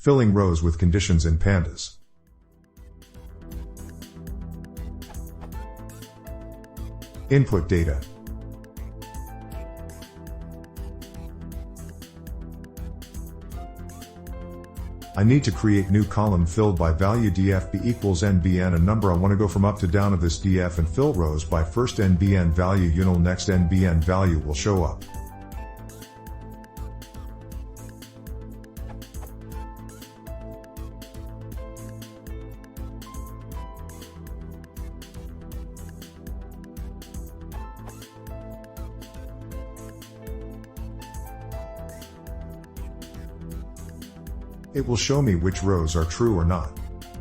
Filling rows with conditions in Pandas. Input data. I need to create new column filled by value df equals nbn a number. I want to go from up to down of this df and fill rows by first nbn value unil next nbn value will show up. It will show me which rows are true or not.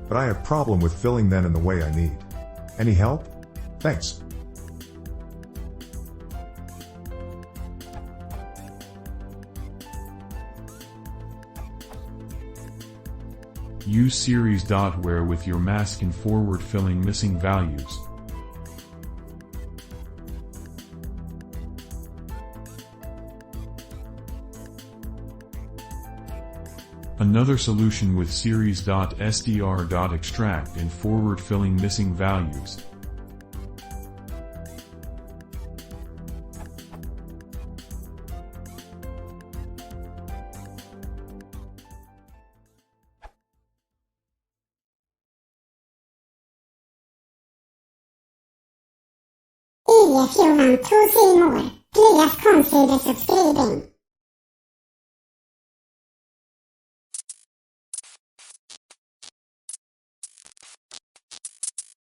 But I have problem with filling them in the way I need. Any help? Thanks. Use series.where with your mask and forward filling missing values. Another solution with series.str.extract and forward filling missing values. If you want to see more, please consider subscribing.